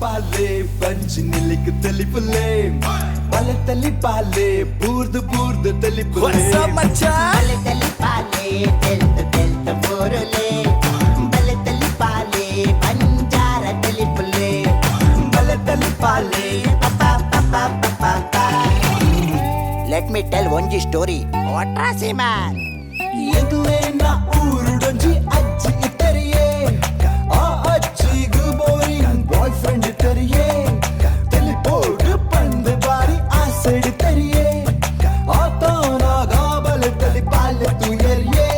ಪಾಲೆ punch ನಿಲಿಕ್ ತಲಿಪುಲೆ ಬಲೆ ತಲಿ ಪಾಲೆ ಬೂರ್ದು ಬೂರ್ದು ತಲಿಪುಲೆ ಬಲೆ ತಲಿ ಪಾಲೆ ತೆಲ್ತ ಬೋರಲೆ ಬಲೆ ತಲಿ ಪಾಲೆ ಬಂಜಾರ ತಲಿಪುಲೆ ಬಲೆ ತಲಿ ಪಾಲೆ ಲೆಟ್ ಮಿ ಟೆಲ್ ಒಂಜಿ ಸ್ಟೋರಿ ಒಟ್ರಾಸಿ ಮ್ಯಾನ್ ಎಂಗ್ಲೇನ ಊರುಡೊಂಜಿ ಅಜ್ಜಿ ಇತ್ತರಿಯೇ ಆ ಅಜ್ಜಿಗೂ ಬೋರಿಂಗ್ ಬಾಯ್ ಫ್ರೆಂಡ್ ಇತ್ತರಿಯೇ ತಲಿಪೋಡು ಪಂದ್ ಬಾರಿ ಆ ಸೈಡ್ ತರಿಯೇ ಆತನಾಗ ಬಲೆ ತಲಿ ಪಾಲೆ ತುಯರಿಯೇ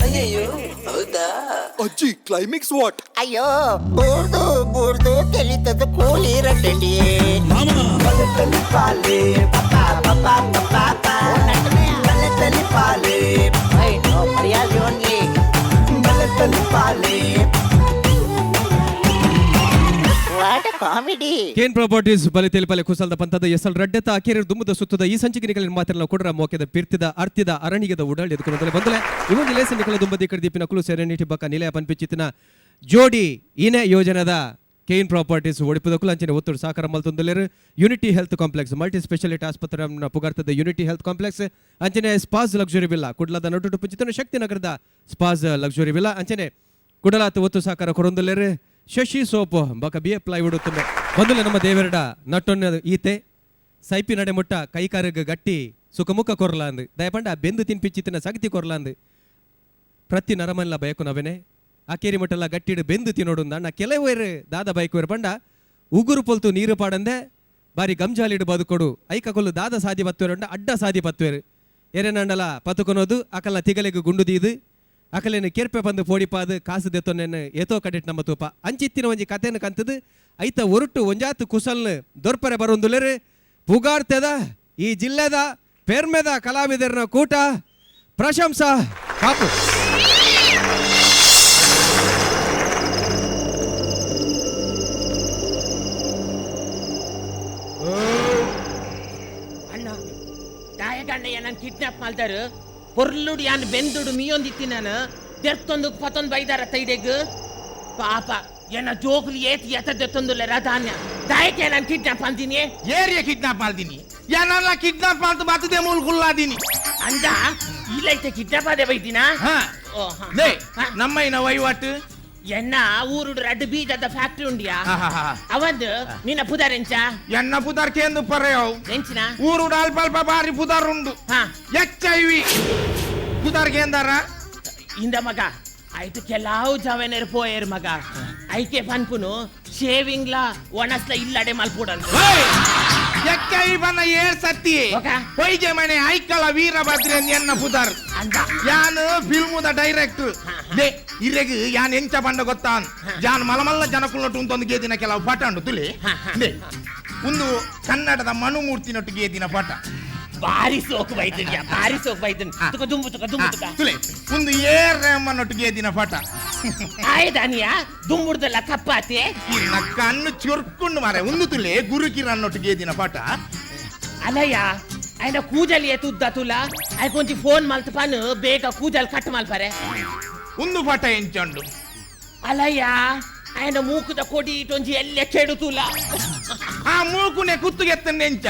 ಅಯ್ಯೋ ಹೌದಾ ಅಜ್ಜಿ ಕ್ಲೈಮ್ಯಾಕ್ಸ್ ವಾಟ್ ಅಯ್ಯೋ ಬೂರ್ದು ಬೂರ್ದು ತೆಲಿತದ ಕೂಲಿ ರಡ್ಡಿಯೇ ಬಲೆ ತಲಿ ಪಾಲೆ ಬಲೆ ತಲಿ ಪಾಲೆ ಮರ್ಯಾದೆ ಓನ್ಲಿ ಬಲೆ ತಲಿ ಪಾಲೆ ವಾಟ್ ಅ ಕಾಮಿಡಿ ಕೇನ್ ಪ್ರಾಪರ್ಟೀಸ್ ಬಲೆ ತೆಲಿಪಲೆ ಕುಸಲ್ದ ಪಂತದ ಎಸಲ್ ರಡ್ಡೆತ ಅಕೆರೆ ದುಮ್ಮದ ಸುತ್ತದ ಈ ಸಂಚಿಕೆಗಳ ಮಾತೆಲ್ಲ ಕೊಡರ ಮೋಕೆದ ಪಿರ್ತಿದ ಅರ್ತಿದ ಅರಣಿಗದ ಉಡಾಳ್ ಎದುಕೊಂಡಲೆ ಬಂದಲೆ ಇವೊಂದು ಲೇಸನ್ ನಿಕಲ ದುಂಬದಿ ಕಡಿದೀಪಿನ ಕುಲು ಸೆರೆನಿಟಿ ಬಕ್ಕ ನಿಲಯ ಪನ್ಪಿಚಿತಿನ ಜೋಡಿ ಈನೆ ಯೋಜನದ ಕೇನ್ ಪ್ರಾಪರ್ಟೀಸ್ ಒಡಿಪದಕ್ಕೂ ಅಂಚನೆ ಒತ್ತುಡು ಸಾಕಾರ ಮಲ್ತೊಂದಲೇರು Unity Health Complex multi speciality ಆಸ್ಪತ್ರೆ ಪುಗಾರ್ತದ ಯೂನಿಟಿ ಹೆಲ್ತ್ ಕಾಂಪ್ಲೆಕ್ಸ್ ಅಂಚನೆ ಸ್ಪಾಸ್ ಲಕ್ಸುರಿ ವಿಲ್ಲಾ ಕುಡ್ಲದ ನಟುಟು ಪುಂಚಿತನ ಶಕ್ತಿ ನಗರದ ಸ್ಪಾಸ್ ಲಕ್ಸುರಿ ವಿಲ್ಲಾ ಅಂಚನೆ ಕುಡಲಾತ ಒತ್ತು ಸಾಕಾರ ಕೊರೊಂದಲೇರು ಶಶಿ ಸೋಪ್ ಬಕ ಬಿ ಎ ಪ್ಲೈವುಡ್ ತುಂಬ ಮೊದಲು ನಮ್ಮ ದೇವರಡ ನಟ್ಟೊನ್ನ ಈತೆ ಸೈಪಿ ನಡೆ ಮುಟ್ಟ ಕೈಕಾರಗ ಗಟ್ಟಿ ಸುಖಮುಖ ಕೊರಲ ಅಂದು ದಯಪಂಡ ಬೆಂದು ತಿನ್ಪಿಚ್ಚಿತ್ತಿನ ಸಗತಿ ಕೊರಲ ಅಂದು ಪ್ರತಿ ನರಮಲ್ಲ ಬಯಕು ನವನೆ ಆಕೇರಿ ಮಟ್ಟಲ್ಲ ಗಟ್ಟಿಡು ಬೆಂದು ತಿನ್ನೋಡು ಅಣ್ಣ ಕೆಲವೇರು ದಾದ ಬೈಕುವೇರು ಪಂಡ ಉಗುರು ಪೊಲ್ತು ನೀರು ಪಾಡಂದೆ ಬಾರಿ ಗಂಜಾಲಿಡು ಬದುಕೊಡು ಐಕ ಕೊಲ್ಲು ದಾದ ಸಾದಿ ಪತ್ವೇರು ಅಡ್ಡ ಸಾದಿ ಪತ್ವೇರು ಎರೆನಂಡಲ ಪತುಕೊನೋದು ಅಕಲ್ಲ ತಿಗಲೆಗೆ ಗುಂಡುದೀದು ಅಕಲೇನು ಕೆರ್ಪೆ ಬಂದು ಪೋಡಿಪಾದು ಕಾಸು ದೆತ್ತೊನ್ನೇನು ಏತೋ ಕಡಿಟ್ ನಮ್ಮ ತೂಪ ಅಂಚಿತ್ತಿನ ಒಂಜಿ ಕಥೆಯನ್ನು ಕಂತದು ಐತ ಒರುಟು ಒಂಜಾತು ಕುಸಲ್ನು ದೊರ್ಪರೆ ಬರೊಂದುಲೇರು ಪುಗಾರ್ತೆದ ಈ ಜಿಲ್ಲೆದ ಪೆರ್ಮೆದ ಕಲಾವಿದರನ ಕೂಟ ಪ್ರಶಂಸಾ ಕಾಪು ಕಿಡ್ನಾಪ್ ಮಾಡ್ತಾರು ಹೊರ್ಲುಡಿ ಯಾನ್ ಬೆಂದುಡು ಮೀಯೊಂದಿತ್ತಿ ನಾನು ದೆರ್ತೊಂದು ಪತ್ತೊಂದು ಬೈದಾರ ತೈಡೆಗ್ ಪಾಪ ಏನ ಜೋಗುಲಿ ಏತಿ ಎತ್ತ ದೆತ್ತೊಂದುಲ್ಲ ಧಾನ್ಯ ದಾಯಕ್ಕೆ ನಾನು ಕಿಡ್ನಾಪ್ ಅಂತೀನಿ ಏರಿಯ ಕಿಡ್ನಾಪ್ ಮಾಡ್ತೀನಿ ಯಾನಲ್ಲ ಕಿಡ್ನಾಪ್ ಮಾಡ್ತು ಬರ್ತದೆ ಮೂಲ ಗುಲ್ಲಾದೀನಿ ಅಂದ ಇಲ್ಲೈತೆ ಕಿಡ್ನಾಪ್ ಅದೇ ಬೈದಿನ ನಮ್ಮ ವಹಿವಾಟು ಎನ್ನ ಊರುಡು ರಡ್ಡು ಬೀಜದ ಫ್ಯಾಕ್ಟ್ರಿ ಉಂಡಿಯಾ ಅವಂದು ನಿನ್ನ ಪುದಾರೆಂಚ ಎನ್ನ ಪುದಾರ್ ಕೇಂದು ಪರ್ಯಾವ್ ಎಂಚಿನ ಊರುಡು ಅಲ್ಪ ಅಲ್ಪ ಬಾರಿ ಪುದಾರ್ ಉಂಡು HIV ಪುದಾರ್ ಕೇಂದಾರ ಇಂದ ಮಗ ಆಯ್ತು ಕೆಲವು ಜವನೇರು ಪೋಯರ್ ಮಗ ಐಕೆ ಪನ್ಪುನು ಶೇವಿಂಗ್ ಲಾ ಒಣಸ್ಲ ಇಲ್ಲಡೆ ಮಲ್ಪೂಡಂತ HIV ಬನ್ನ ಏರ್ ಸತ್ತಿ ಹೊಯ್ಗೆ ಮನೆ ಐಕಲ ವೀರಭದ್ರ ಎನ್ನ ಪುದಾರ್ ಯಾನ್ ಫಿಲ್ಮುದ ಡೈರೆಕ್ಟರ್ ಇರೆಗ್ ಯಾನ್ ಎಂಚ ಬಂಡ ಗೊತ್ತಾನ್ ಯಾನ್ ಮಲಮಲ್ಲ ಜನಕುಲೊಟ್ಟು ಒಂದು ಗೇದಿನ ಕೆಲವು ಪಟ ಉಂಡು ತುಲಿ ಒಂದು ಕನ್ನಡದ ಮನುಮೂರ್ತಿನೊಟ್ಟು ಗೇದಿನ ಪಟ ಭಾರಿ ಸೋಕು ಬೈತೀನಿ ಭಾರಿ ಸೋಕು ಬೈತೀನಿ ತುಕ ದುಂಬು ತುಕ ತುಲೆ ಒಂದು ಏರ್ ರೇಮನ್ನೊಟ್ಟು ಗೇದಿನ ಪಟ ಆಯ್ದಾನಿಯ ದುಂಬುಡ್ದಲ್ಲ ಕಪ್ಪಾತಿ ಇನ್ನ ಕಣ್ಣು ಚೊರ್ಕೊಂಡು ಮಾರೆ ಒಂದು ತುಲೆ ಗುರುಕಿರನ್ನೊಟ್ಟು ಗೇದಿನ ಪಟ ಅಲ್ಲಯ್ಯ ఆయన కూజలు ఎత్తుద్దా ఆయన కొంచెం ఫోన్ మల్తపాను బేగ కూజలు కట్టు మల్పరే ಒಂದು ಪಟ ಎಂಚಂಡು ಅಲಯ್ಯ ఆయన ಮೂಕುದ ಕೊಡಿ ಇಟೊಂಜಿ ಎಲ್ಲೆ ಕೆಡುತುಲ ಆ ಮೂಕುನೆ ಕುತ್ತುಗೆತ್ತಂಡೆ ಎಂಚ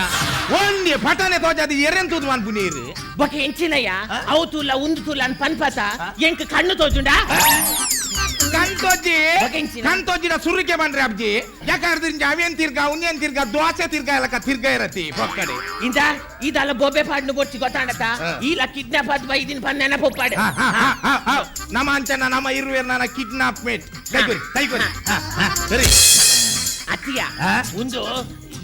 ಒಂದೇ ಪಟನೆ ತೋಜಾದಿ ಎರೆಂತುದು ಅನ್ಪುನೀರು ಬಕ ಎಂಚಿನಯ್ಯ ಅವತುಲ ಉಂದುತುಲ ಅನ್ ಪನ್ಪತ ಎಂಕ್ ಕಣ್ಣು ತೋಜುಂಡ ಕಂತೋಜಿನ ಸುರುಕೆ ಬಂದ್ರೆ ಅಬ್ಜಿ ಯಾಕಂದ್ರೆ ಅವೇನ್ ತಿರ್ಗ ಉನ್ನೇನ್ ತಿರ್ಗ ದೋಸೆ ತಿರ್ಗ ಎಲ್ಲ ತಿರ್ಗ ಇರತ್ತಿ ಪಕ್ಕಡೆ ಇಂದ ಇದಲ್ಲ ಬೊಬ್ಬೆ ಪಾಡ್ನು ಬೊಚ್ಚಿ ಗೊತ್ತಾಡತ ಇಲ್ಲ ಕಿಡ್ನಾಪ್ ಆದ್ ಬೈದಿನ ಪನ್ ನೆನಪೊಪ್ಪಾಡೆ ನಮ್ಮ ಅಂಚನ ನಮ್ಮ ಇರುವೆ ನನ್ನ ಕಿಡ್ನಾಪ್ ಮೇಟ್ ಕೈಕೊರಿ ಸರಿ ಅತ್ತಿಯ ಒಂದು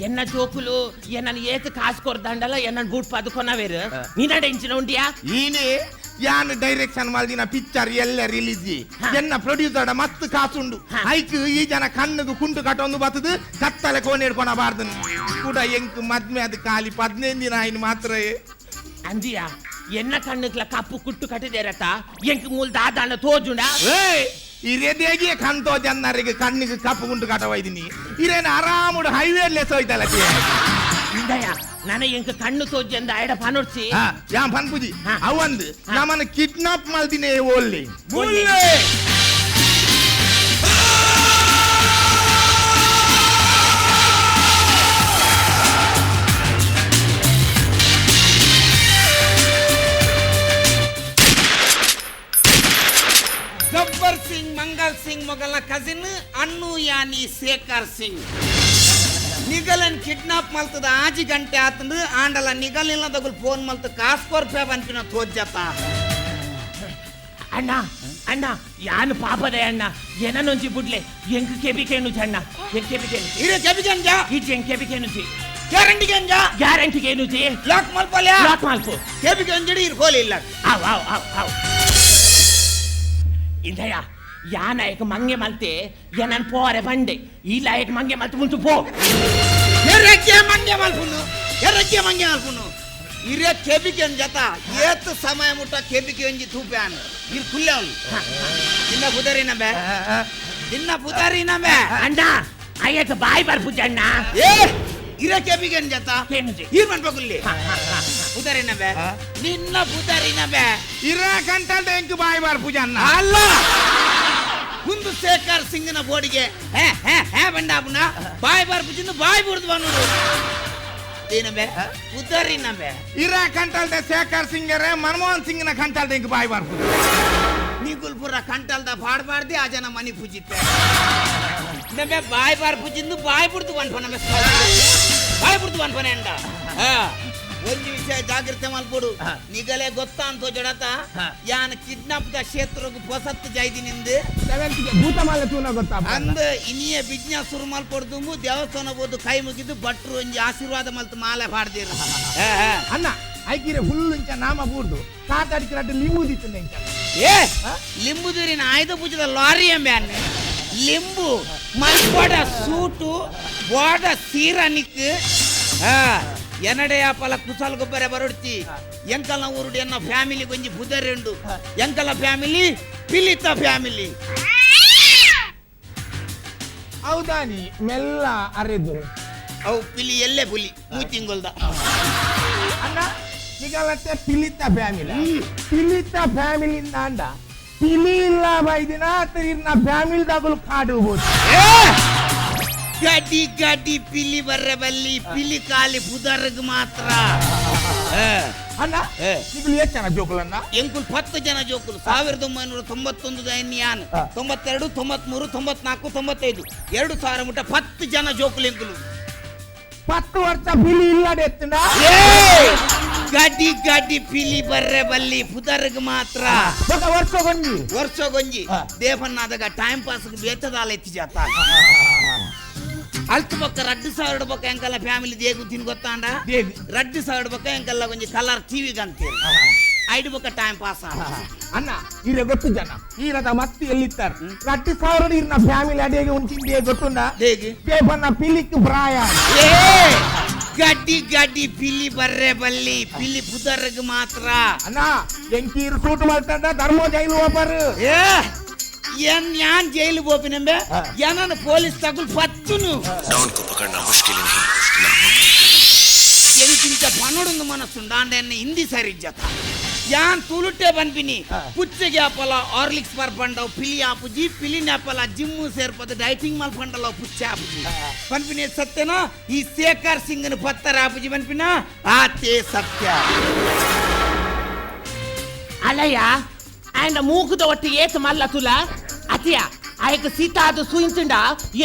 ಎನ್ನ ಜೋಕುಲು ಎನ್ನ ಏತ್ ಕಾಸು ಕೊರ್ದಂಡಲ್ಲ ಎನ್ನ ಬೂಟ್ ಪದುಕೊನವೇರು ನೀನಡೆ ಇಂಚಿನ ಉಂಡಿಯಾ ಈನೇ ಯಾನ್ ಡೈರೆಕ್ಷನ್ ಮಾಡಿನ ಪಿಕ್ಚರ್ ಎಲ್ಲ ರಿಲೀಸ್ ಎನ್ನ ಪ್ರೊಡ್ಯೂಸರ್ ಮಸ್ತ್ ಕಾಸುಂಡು ಐಕ್ ಈ ಜನ ಕಣ್ಣು ಕುಂಟು ಕಟ್ಟೊಂದು ಬತ್ತದು ಕತ್ತಲೆ ಕೋಣೆ ಹಿಡ್ಕೊನಬಾರ್ದು ಕೂಡ ಎಂಕ್ ಮದ್ಮೆ ಅದು ಖಾಲಿ 15 ದಿನ ಆಯ್ನು ಮಾತ್ರ ಅಂದಿಯ ಎನ್ನ ಕಣ್ಣುಗ್ಲ ಕಪ್ಪು ಕುಟ್ಟು ಕಟ್ಟಿದೇರತ ಎಂಕ್ ಮೂಲ್ ದಾದಾನ ತೋಜುಂಡ ಇರೆದೇಗಿ ಕಂತೋ ಜನರಿಗೆ ಕಣ್ಣಿಗೆ ಕಪ್ಪು ಕುಂಟು ಕಟ್ಟವೈದಿನಿ ಇರೇನು ಆರಾಮುಡು ಹೈವೇ ಲೆಸ್ ಹೋಯ್ತಲ್ಲ ಇಂದಯ ನಾನು ಎಂಕ ಕಣ್ಣು ತೋಜಂದ ಐಡ ಪನೋಡ್ಸಿ ಯಾಂ ಪನ್ಪುಜಿ ಅವಂದು ನಮ್ಮನ್ನ ಕಿಡ್ನಾಪ್ ಮಾಡ್ದಿನೇ ಓಲ್ಲಿ ಯಾನಿ ಶೇಖರ್ ಸಿಂಗ್ ನಿಗಲನ್ ಕಿಡ್ನಾಪ್ ಮಲ್ತದ ಆಜಿ ಗಂಟೆ ಆತಂದು ಆಂಡಲ ನಿಗಲಿಲ್ಲ ತಗುಲ್ ಫೋನ್ ಮಲ್ತ ಕಾಸ್ಕೋರ್ ಪೇ ಬಂತಿನ ತೋಜ್ಜತ ಅಣ್ಣ ಅಣ್ಣ ಯಾನು ಪಾಪದೆ ಅಣ್ಣ ಏನನ್ನೊಂಜಿ ಬುಡ್ಲೆ ಎಂಕ್ ಕೆಬಿಕೇನುಜಿ ಅಣ್ಣ ಎಂಕ್ ಕೆಬಿಕೇನು ಇರೆ ಕೆಬಿಗೆಂಜ ಈಜಿ ಎಂಕ್ ಕೆಬಿಕೇನುಜಿ ಗ್ಯಾರಂಟಿಗೆಂಜ ಗ್ಯಾರಂಟಿಗೇನುಜಿ ಲಾಕ್ ಮಲ್ಪಲ್ಯ ಲಾಕ್ ಮಾಲ್ಪು ಕೆಬಿಗೆಂಜಡಿ ಇರ್ ಹೋಲಿ ಇಲ್ಲ ಆವ್ ಇಂದಯ್ಯ ಯಾನಾಯಕ ಮಂಗೆ ಮಲ್ತೆ ಏನನ್ ಪೋರೆ ಬಂಡೆ ಈ ಲಾಯಕ ಮಂಗೆ ಮಲ್ತು ಮುಂಚು ಪೋ ಎರ್ರಕ್ಕೆ ಮಂಗೆ ಮಲ್ಪುನು ಇರೆ ಕೆಬಿಗೆಂಜತ ಏತ್ ಸಮಯ ಮುಟ್ಟ ಕೆಬಿಗೆಂಜಿ ತೂಪ್ಯಾನ್ ಇರ್ ಕುಲ್ಲೆವಲ್ ದಿನ ಪುದಾರಿನ ಬೇ ಅಣ್ಣ ಅಯ್ಯತ ಬಾಯಿ ಬರ್ಪುಜ ಅಣ್ಣ ಏ ಇರೆ ಕೆಬಿಗೆಂಜತ ಕೇನುಜಿ ಈರ್ ಮನ್ಪಗುಲ್ಲಿ ಪುದಾರಿನ ಬೇ ನಿನ್ನ ಪುದಾರಿನ ಬೇ ಇರ ಕಂಟಲ್ ಎಂಕ್ ಬಾಯಿ ಬಾರ್ ಪೂಜಾ ಅನ್ನ ಅಲ್ಲ ಹುಂದು ಶೇಖರ್ ಸಿಂಗ್ನ ಬೋಡಿಗೆ ಬಂಡಾಪುನ ಬಾಯ್ ಬರ್ಪುಜಿಂದು ಬಾಯ್ ಬುಡ್ದು ಬನ್ನೋಡು ಏನಂಬೆ ಉದರಿನಂಬೆ ಇರ ಕಂಟಲ್ ಶೇಖರ್ ಸಿಂಗರೆ ಮನಮೋಹನ್ ಸಿಂಗ್ನ ಕಂಟಲ್ ಎಂಕ್ ಬಾಯಿ ಬಾರ್ ಪೂಜಾ ನೀಗುಲ್ಪುರ ಕಂಟಲ್ದ ಪಾಡ್ಬಾರ್ದೆ ಆ ಜನ ಮನಿ ಪೂಜಿತ್ತೆ ನಮ್ಮೆ ಬಾಯ್ ಬಾರ್ ಪೂಜಿಂದು ಬಾಯ್ ಬುಡ್ದು ಬನ್ಪನ ಬಾಯ್ ಬುಡ್ದು ಬನ್ಪನೆ ಅಂಡ ಒಂದು ವಿಷಯ ಜಾಗ್ರತೆ ಮಲ್ಪೋಡು ನಿಗಲೇ ಗೊತ್ತಾ ಅಂತ ಜಡತ ಯಾನ್ ಕಿಡ್ನಾಪ್ ದ ಕ್ಷೇತ್ರಕ್ಕೆ ಹೊಸತ್ತು ಜೈದಿನಿಂದ ಭೂತಮಾಲ ತೂನ ಗೊತ್ತಾ ಅಂದ ಇನಿಯ ಬಿಜ್ನೆಸ್ ಶುರು ಮಲ್ಪಡ್ದು ದೇವಸ್ಥಾನ ಬೋದು ಕೈ ಮುಗಿದು ಭಟ್ರು ಒಂಜಿ ಆಶೀರ್ವಾದ ಮಲ್ತು ಮಾಲೆ ಪಾಡ್ದಿರ ಅನ್ನ ಐಕಿರೆ ಫುಲ್ ಇಂಚ ನಾಮ ಬೂರ್ದು ಕಾತಾಡಿಕ್ಕಿರಟ್ಟು ಲಿಂಬು ದಿತ್ತು ಇಂಚ ಏ ಲಿಂಬುದೂರಿನ ಆಯುಧ ಪೂಜದ ಲಾರಿ ಎಂಬೆ ಲಿಂಬು ಮಲ್ಪಡ ಸೂಟು ಬೋಡ ಸೀರ ನಿಕ್ ಎನಡೆ ಆಪಲ ಕುಸಲ್ ಗೊಬ್ಬರ ಬರೊಡ್ತಿ ಎಂಕಲ್ನ ಊರುಡು ಎನ್ನ ಫ್ಯಾಮಿಲಿ ಗೊಂಜಿ ಬುದರೆಂಡು ಎಂಕಲ ಫ್ಯಾಮಿಲಿ ಪಿಲಿತ ಫ್ಯಾಮಿಲಿ ಹೌದಾನಿ ಮೆಲ್ಲ ಅರೆದು ಅವು ಪಿಲಿ ಎಲ್ಲೇ ಪುಲಿ ಮೂತಿಂಗೊಲ್ದ ಅಣ್ಣ ಈಗಲತ್ತೆ ಪಿಲಿತ ಫ್ಯಾಮಿಲಿಂದ ಅಂಡ ಪಿಲಿ ಇಲ್ಲ ಬೈದಿನ ಇರ್ನ ಫ್ಯಾಮಿಲಿ ತಗೊಳ್ ಕಾಡು ಗಡ್ಡಿ ಪಿಲಿ ಬರ್ರೆ ಬಲ್ಲಿ ಪಿಲಿ ಖಾಲಿ ಪುದರ್ಗ್ ಮಾತ್ರ ಅಣ್ಣ ನೀವು ಎಷ್ಟು ಜನ ಜೋಕುಲನ್ನ ಎಂಕುಲ್ 10 ಜನ ಜೋಕುಲು 1991 ದೈನ್ಯಾನ್ 92 93 94 95 2000 ಮುಟ್ಟ 10 ಜನ ಜೋಕುಲು ಎಂಕುಲು 10 ವರ್ಷ ಪಿಲಿ ಇಲ್ಲ ಎತ್ತಂಡ ಗಡ್ಡಿ ಪಿಲಿ ಬರ್ರೆ ಬಲ್ಲಿ ಪುದರ್ಗ್ ಮಾತ್ರ ವರ್ಷ ಗೊಂಜಿ ದೇವನ್ನಾದಾಗ ಟೈಮ್ ಪಾಸ್ ಬೇತದಾಲ ಎತ್ತಿ ಜಾತ ಅಲ್ತು ಬೊಕ್ಕ 2,000 ಬೊಕ್ಕ ಎಂಕಲ್ಲ ಫ್ಯಾಮಿಲಿ ದೇಗು ತಿನ್ ಗೊತ್ತಾಂಡ 2,000 ಬೊಕ್ಕ ಎಂಕಲ್ಲ ಕೊಂಚ ಕಲರ್ ಟಿವಿ ಗಂತೇಳಿ ಐದು ಬೊಕ್ಕ ಟೈಮ್ ಪಾಸ್ ಅಣ್ಣ ಇರ ಗೊತ್ತು ಜನ ಈರದ ಮತ್ತೆ ಎಲ್ಲಿತ್ತಾರ 2,000 ಇರ್ನ ಫ್ಯಾಮಿಲಿ ಅಡಿಗೆ ಉಂಟಿಂದೆ ಗೊತ್ತುಂಡ ಹೇಗೆ ದೇವನ್ನ ಪಿಲಿಕ್ ಪ್ರಾಯ ಗಡ್ಡಿ ಪಿಲಿ ಬರ್ರೆ ಬಲ್ಲಿ ಪಿಲಿ ಪುದರ್ಗ್ ಮಾತ್ರ ಅಣ್ಣ ಎಂಕೀರು ಸೂಟ್ ಮಾಡ್ತಾಂಡ ಧರ್ಮ ಜೈಲು ಹೋಗ್ಬಾರು यान जेल बोपिनंबे यानन पुलिस तगुल पत्तुनु डॉन को पकड़ना मुश्किल नहीं ಎಂಕಿಂತ ಪನೋಡೊಂದು ಮನಸ್ಸುಂಡ ಅಂಡೆನ್ನ ಹಿಂದಿ ಸರಿಜ್ಜತ ಯಾನ್ ತುಳುಟೆ ಬನ್ಪಿನಿ ಪುಚ್ಚೆಗೆ ಆಪಲ ಆರ್ಲಿಕ್ಸ್ ಬರ್ಪಂಡವ್ ಪಿಲಿ ಆಪುಜಿ ಪಿಲಿನ ಆಪಲ ಜಿಮ್ಮು ಸೇರ್ಪದ ಡೈಟಿಂಗ್ ಮಲ್ಪಂಡಲ್ಲ ಪುಚ್ಚೆ ಆಪುಜಿ ಬನ್ಪಿನಿ ಸತ್ಯನ ಈ ಶೇಖರ್ ಸಿಂಗ್ನ ಪತ್ತರ ಆಪುಜಿ ಬನ್ಪಿನ ಆತೆ ಸತ್ಯ ಅಲಯ್ಯ ఆయన మూకుతో ఒట్టి ఏసు మల్ల తుల అతియా ఆయక సీతాదు సూయించుండ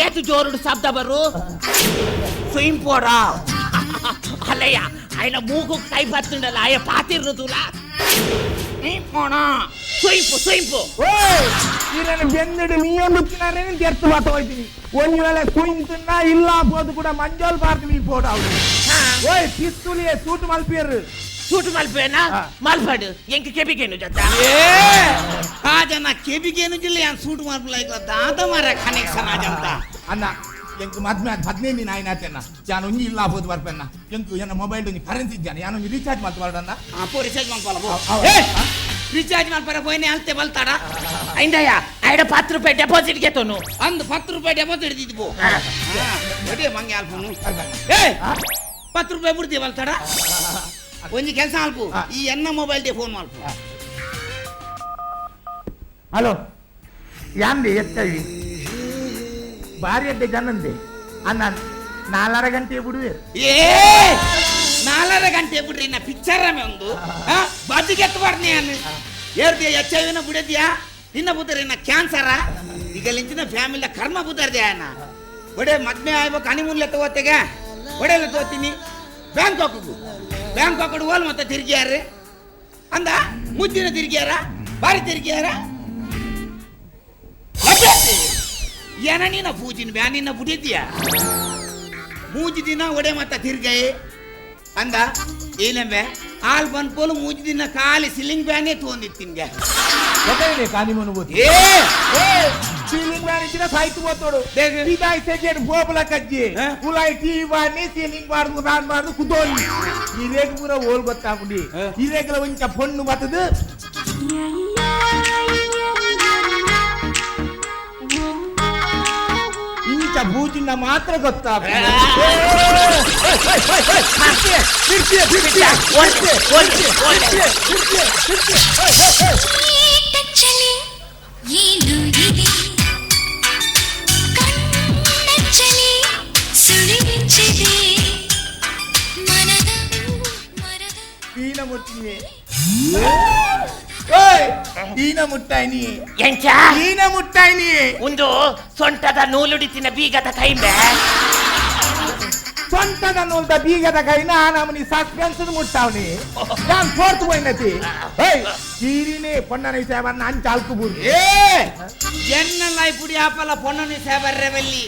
ఏసు జోరుడు శబ్ద బరు సూయింపోరా అలయ్య ఆయన మూకు కై పత్తుండల ఆయ పాతిర్ను తుల పోనా సూయింపు ఈయన బెందుడు మీయొందుకున్నారని తెర్తుబాట ಹೋಯ್ತೀನಿ ಒಂದು ವೇಳೆ ಸೂಯಿಂತುನ್ನ ಇಲ್ಲ ಬೋದು ಕೂಡ ಮಂಜೋಲ್ ಪಾರ್ಕ್ ನೀ ಫೋಟೋ ಓಯ್ ಪಿಸ್ತೂಲಿಯೇ ಸೂಟ್ ಮಲ್ಪಿಯರು ಸೂಟು ಮಲ್ಪೇನಾ ಮಲ್ಪಾಡು ಎಂಕ ಕೆಬಿಗೇನು ಜತ್ತ ಆ ಜನ ಕೆಬಿಗೇನು ಜಿಲ್ಲ ಯಾನ್ ಸೂಟ್ ಮಲ್ಪಲ ಈಗ ದಾದ ಮಾರ ಕನೆಕ್ಷನ್ ಆಜಂತ ಅಣ್ಣ ಎಂಕ್ ಮದ್ಮೆ 15 ದಿನ ಆಯ್ನಾತೆನ್ನ ಯಾನ್ ಒಂಜಿ ಇಲ್ಲ ಬೋದು ಬರ್ಪೆನ್ನ ಎಂಕ್ ಎನ್ನ ಮೊಬೈಲ್ ಒಂಜಿ ಕರೆನ್ಸಿ ಇದ್ದಾನೆ ಯಾನ್ ಒಂಜಿ ರೀಚಾರ್ಜ್ ಮಾಡ್ತಾರಣ್ಣ ಅಪ್ಪೋ ರೀಚಾರ್ಜ್ ಮಾಡ್ಕೊಲ್ಲ ರೀಚಾರ್ಜ್ ಮಾಡ್ಪಾರ ಹೋಯ್ನೆ ಅಲ್ತೆ ಬಲ್ತಾಡ ಅయింದಯ್ಯ ಐಡ 10 ರೂಪಾಯಿ ಡೆಪಾಸಿಟ್ ಗೆತೋನು ಅಂದು 10 ರೂಪಾಯಿ ಡೆಪಾಸಿಟ್ ದಿದ್ಬೋ ಒಡಿ ಮಂಗೆ ಅಲ್ಪನು ಏ 10 ರೂಪಾಯಿ ಬಿಡ್ತೀವಿ ಬಲ್ತಾಡ ಒಂಜಿ ಕೆಲಸ ಅಲ್ಪು ಈ ಎನ್ನ ಮೊಬೈಲ್ ಗೆ ಫೋನ್ ಮಾಡ್ಪು ಹಲೋ ಯಾಂದೆ ಎತ್ತವಿ ಭಾರಿ ಅಡ್ಡೆ ಜನಂದೆ ಅಣ್ಣ 4:30 ಗಂಟೆ ಬಿಡುವೆ ಏ 4:30 ಗಂಟೆ ಬಿಡ್ರಿ ನಾ ಪಿಕ್ಚರ್ ಒಂದು ಬದಿಗೆ ಎತ್ತಬಾರ್ದು ನಾನು ಏರ್ದಿಯ ಎಚ್ ಐ ವಿನ ಬಿಡದಿಯಾ ನಿನ್ನ ಬುದ್ಧರಿ ನಾ ಕ್ಯಾನ್ಸರ ಈಗಲಿಂಚಿನ ಫ್ಯಾಮಿಲಿ ಕರ್ಮ ಬುದ್ಧಾರ್ದೆ ಅಣ್ಣ ಒಡೆ ಮದ್ಮೆ ಆಗ್ಬೇಕು ಹನಿಮೂನ್ ಲೆತ್ತ ಓದ್ತೆಗೆ ಒಡೆಲ್ಲ ತೋತೀನಿ ಬ್ಯಾಂಕಾಕ್ ಹೋಲ್ ಮತ್ತೆ ತಿರ್ಗಿಯಾರ ಅಂದ ಮುದ್ದಿನ ತಿರ್ಗಿಯಾರ ಬಾರಿ ತಿರ್ಗಿಯಾರ ಏನ ನೀನ ಪೂಜಿನ ಬ್ಯಾ ನಿನ್ನ ಬುಡಿದ್ಯ ಮೂಜಿ ದಿನ ಒಡೆ ಮತ್ತ ತಿರ್ಗೈ ಅಂದ ಏನೆಂಬೆ ಆಲ್ ಬಂದ್ಪೋಲು ಮೂಜಿ ದಿನ ಖಾಲಿ ಸಿಲಿಂಗ್ ಬ್ಯಾನೇ ತಗೊಂಡಿತ್ತಿನ್ಗೆ ಸೀಲಿಂಗ್ ಬ್ಯಾನ್ ಇಚ್ಚಿನ ಸಾಯ್ತು ಗೊತ್ತೋಡು ಇದಾಯ್ ಸೆಕೆಂಡ್ ಬೋಬಲ ಕಜ್ಜಿ ಕುಲಾಯ್ ಟೀ ಬಾನಿ ಸೀಲಿಂಗ್ ಬಾರ್ದು ನಾನ್ ಬಾರ್ದು ಕುದೋಲಿ ಇರೇಗ ಪೂರ ಓಲ್ ಗೊತ್ತಾಗುಂಡಿ ಇರೇಗಲ ಒಂಚ ಪೊಣ್ಣು ಬತ್ತದು ಇಂಚ ಬೂಜಿನ ಮಾತ್ರ ಗೊತ್ತಾಗ ಮುಟ್ಟಾಯ್ನಿ ಒಂದು ಸೊಂಟದ ನೂಲುಡಿಸಿನ ಬೀಗದ ಕೈಂಬೆ ಸೊಂಟದ ನೂಲ್ದ ಬೀಗದ ಕೈನ ನಮ್ಮನಿ ಸಸ್ಪೆನ್ಸ್ ಮುಟ್ಟಾವ್ನಿ ನಾನು ಫೋರ್ತ್ ಹೋಯ್ನತಿ ಕೀರಿನೇ ಪೊಣ್ಣನ ಸೇವನ್ನ ಅಂಚಾಲ್ಕು ಬೂರು ಎನ್ನಲ್ಲ ಪುಡಿ ಆಪಲ ಪೊಣ್ಣನಿ ಸೇಬರ್ರೆವಲ್ಲಿ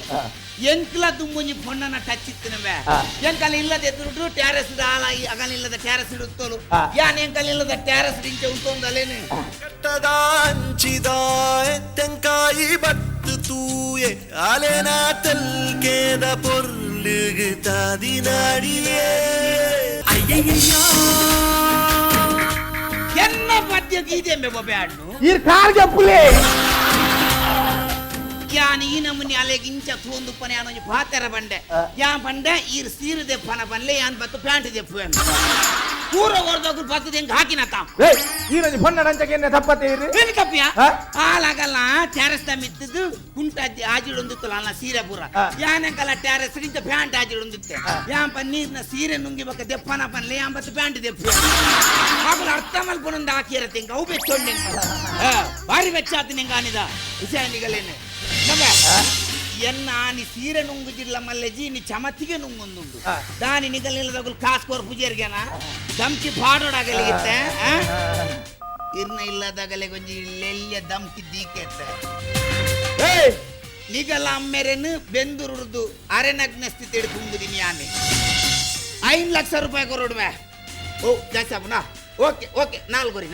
ಎಂಕ್ಲ ದುಂಬುಂಜಿ ಪೊಣ್ಣನ ಟಚ್ ಇತ್ತಿನವೆ ಎಂಕಲ್ ಇಲ್ಲದೆ ದುಡ್ಡು ಟ್ಯಾರಸ್ ಹಾಲಾಗಿ ಅಗಲಿಲ್ಲದ ಟ್ಯಾರಸ್ ಇಡುತ್ತೋಲು ಯಾನ್ ಎಂಕಲ್ ಇಲ್ಲದ ಟ್ಯಾರಸ್ ದಿಂಚೆ ಉಂಟೊಂದಲೇನು ಕಟ್ಟದ ಅಂಚಿದ ತೆಂಕಾಯಿ ಬತ್ತು ತೂಯೆ ಅಲೆನ ತೆಲ್ಕೇದ ಪೊರ್ಲುಗು ತಾದಿನಾಡಿಯೇ ಅಯ್ಯಯ್ಯೋ ಎನ್ನ ಪದ್ಯ ಗೀತೆ ಬೆಬ್ಬೆ ಆಡ್ನು ಇರ್ ಕಾರ್ಗೆ ಪುಲೆ ಯಾನ್ ಈ ನಮೂನಿ ಅಲೆಗೆ ಇಂಚ ತೂಂದು ಪನೆ ಯಾನ್ ಒಂಜಿ ಪಾತೆರ ಬಂಡೆ ಯಾನ್ ಬಂಡೆ ಈರ್ ಸೀರೆ ದೆಪ್ಪನ ಬನ್ಲೆ ಯಾನ್ ಬತ್ತು ಪ್ಯಾಂಟ್ ದೆಪ್ಪು ಪೂರ ಹೊರದೋಗ್ರು ಬತ್ತದ ಹೆಂಗ್ ಹಾಕಿನತ್ತ ಈರೊಂಜಿ ಪೊಣ್ಣ ನಂಚಕ್ಕೆ ತಪ್ಪತ್ತೆ ಇರ್ರಿ ಏನು ತಪ್ಪಿಯ ಹಾಲಾಗಲ್ಲ ಟ್ಯಾರಸ್ ದ ಮಿತ್ತದು ಕುಂಟ ಆಜಿಡೊಂದಿತ್ತಲ್ಲ ಅಲ್ಲ ಸೀರೆ ಪೂರ ಯಾನಂಕಲ್ಲ ಟ್ಯಾರಸ್ ಇಂಚ ಪ್ಯಾಂಟ್ ಆಜಿಡೊಂದಿತ್ತೆ ಯಾನ್ ಪನ್ ನೀರ್ನ ಸೀರೆ ನುಂಗಿಬೇಕ ದೆಪ್ಪನ ಬನ್ಲೆ ಯಾನ್ ಬತ್ತು ಪ್ಯಾಂಟ್ ದೆಪ್ಪು ಹಾಗು ಅರ್ಥ ಮಲ್ಪನೊಂದು ಹಾಕಿರತ್ತೆ ಹಿಂಗ ಅವು ಬೆಚ್ಚೊಂಡೆ ಬಾರಿ ಬೆಚ್ಚಾತಿ ನಿಂಗ ಆನಿದ ವಿಷಯ ನಿಗಲೇನೆ ಎನ್ನ ನಿ ಸೀರೆ ನುಂಗುಜಿಲ್ಲ ಮಲ್ಲೆಜಿ ನಿ ಚಮತಿಗೆ ನುಂಗೊಂದುಂಡು ದಾನಿ ನಿಗಲಿಲ್ಲದಗುಲ್ ಕಾಸ್ಕೋರ್ ಪೂಜೆರ್ಗೆನ ದಮ್ಕಿ ಪಾಡೋಡಾಗಲಿಗಿತ್ತೆ ಇರ್ನ ಇಲ್ಲದಾಗಲೆ ಗೊಂಜಿ ಇಲ್ಲೆಲ್ಲ ದಮ್ಕಿ ದೀಕೆತ್ತೆ ನಿಗಲ ಅಮ್ಮೆರೆನು ಬೆಂದುರುಡ್ದು ಅರೆನಗ್ನ ಸ್ಥಿತಿ ಹಿಡ್ಕೊಂಬುದಿನಿ ಯಾನೆ 5 ಲಕ್ಷ ರೂಪಾಯಿ ಕೊರೊಡ್ವೆ ಓ ಜಾಸ್ತಿ ಅಪ್ಪನ ಓಕೆ ಓಕೆ ನಾಲ್ಗೊರಿ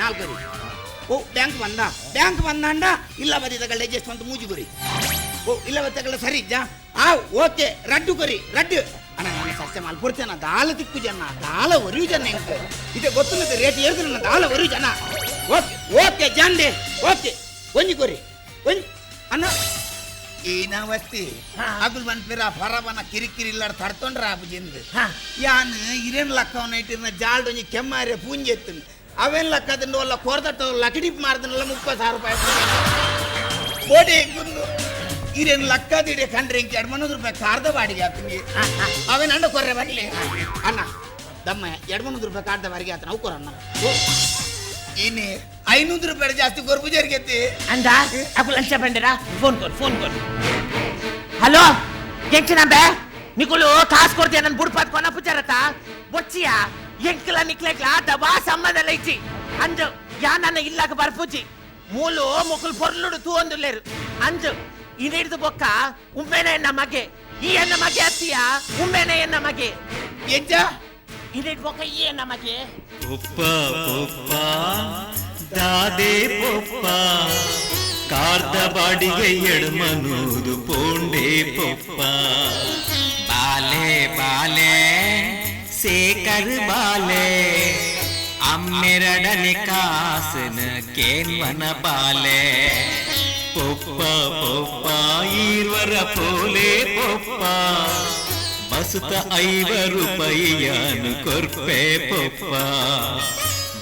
ಓ ಬ್ಯಾಂಕ್ ಬಂದಾಂಡ ಇಲ್ಲ ಬದಿದಗಳ ಜಸ್ಟ್ ಒಂದು ಮೂಜಿಗುರಿ ಓ ಇಲ್ಲ ಬತ್ತಗಳ ಸರಿ ಜಾ ಓಕೆ ರಡ್ಡು ಕೊರಿ ರಡ್ಡು ಅಣ್ಣ ನಾನು ಚರ್ಚೆ ಮಾಡ್ಕೊಡ್ತೇನೆ ದಾಲ ತಿಕ್ಕು ಜನ ದಾಲ ಒರಿಯು ಜನ ಹೆಂಗೆ ಇದೆ ಗೊತ್ತಿಲ್ಲದ ರೇಟ್ ಹೇಳ್ತೀನಿ ದಾಲ ಒರಿಯು ಜನ ಓಕೆ ಓಕೆ ಜಾಂಡೆ ಓಕೆ ಒಂಜಿ ಕೊರಿ ಒಂಜಿ ಅಣ್ಣ ಏನ ವಸ್ತಿ ಅಗುಲ್ ಬಂದ್ಪಿರ ಪರಬನ ಕಿರಿಕಿರಿ ಇಲ್ಲಾರ ತಡ್ಕೊಂಡ್ರ ಆಬುಜಿಂದು ಯಾನ್ ಹಿರೇನ್ ಲಕ್ಕವನ್ನ ಇಟ್ಟಿರ್ನ ಜಾಲ್ಡೊಂಜಿ ಕೆಮ್ಮಾರೆ ಪೂಂಜಿ ಎತ್ತಿನ ಅವೆಲ್ಲ ಲೆಕ್ಕದಿಂದ ಒಲ್ಲ ಕೊರ್ದಟ್ಟ ಲಕಡಿ ಮಾರ್ದನಲ್ಲ 30,000 ರೂಪಾಯಿ ಕೋಟೆ ಹೆಂಗುಂದು ಹಿರೇನು ಲಕ್ಕದಿಡೆ ಕಂಡ್ರೆ ಇಂಕ 200 ರೂಪಾಯಿ ಕಾರ್ದ ಬಾಡಿಗೆ ಆಗ್ತೀನಿ ಅವೇನು ಅಂಡ ಕೊರ್ರೆ ಬರಲಿ ಅಣ್ಣ ದಮ್ಮ 200 ರೂಪಾಯಿ ಕಾರ್ದ ಬಾಡಿಗೆ ಆತ ನಾವು ಕೊರಣ್ಣ ಇನ್ನೇ 500 ರೂಪಾಯಿ ಜಾಸ್ತಿ ಗೊರ್ಬುಜರ್ಗೆತ್ತಿ ಅಂದ ಅಕು ಲಂಚ ಬಂದಿರಾ ಫೋನ್ ಕೊಡು ಹಲೋ ಎಂಚಿನಂಬೆ ನಿಕುಲು ಕಾಸು ಕೊಡ್ತೀಯ ನನ್ನ ಬುಡ್ಪಾತ್ ಕೊನ ಪುಚಾರತ ಬೊಚ್ಚಿಯಾ ಎಂಕ್ಲ ನಿಕ್ಲೆಕ್ಲ ದಬಾ ಸಂಬಂಧ ಲೈಚಿ ಅಂಜು ಯಾ ನನ್ನ ಇಲ್ಲಾಗ ಬರ್ಪುಜಿ ಮೂಲು ಮುಕುಲ್ ಪೊರ್ಲುಡು ತೂ ಒಂದುಲ್ಲೇರು ಅಂಜು ಇನಿಡ್ದು ಬೊಕ್ಕ ಉಮ್ಮೆನ ಎನ್ನ ಮಗೆ ಈ ಎನ್ನ ಮಗೆ ಅತ್ತಿಯ ಉಮ್ಮೆನ ಎನ್ನ ಮಗೆ ಎಂಜ ಇನಿಡ್ ಬೊಕ್ಕ ಈ ಎನ್ನ ಮಗೆ ಪೊಪ್ಪ ಪೊಪ್ಪ ದಾದೆ ಪೊಪ್ಪ ಕಾರ್ದ ಬಾಡಿಗೆ ಎಡಮನೂರು ಪೋಂಡೆ ಪೊಪ್ಪ ಬಾಲೆ ಬಾಲೆ ಸೇಕರ್ ಬಾಲೆ ಅಮ್ಮೆರಡನೆ ಕಾಸನ ಕೇನ್ವನ ಬಾಲೆ ಪೊಪ್ಪ ಪೊಪ್ಪ ಈರ್ವರ ಪೋಲೆ ಪೊಪ್ಪ ಬಸುತ 5 ರೂಪಾಯಿಯನು ಕೊರ್ಪೆ ಪೊಪ್ಪ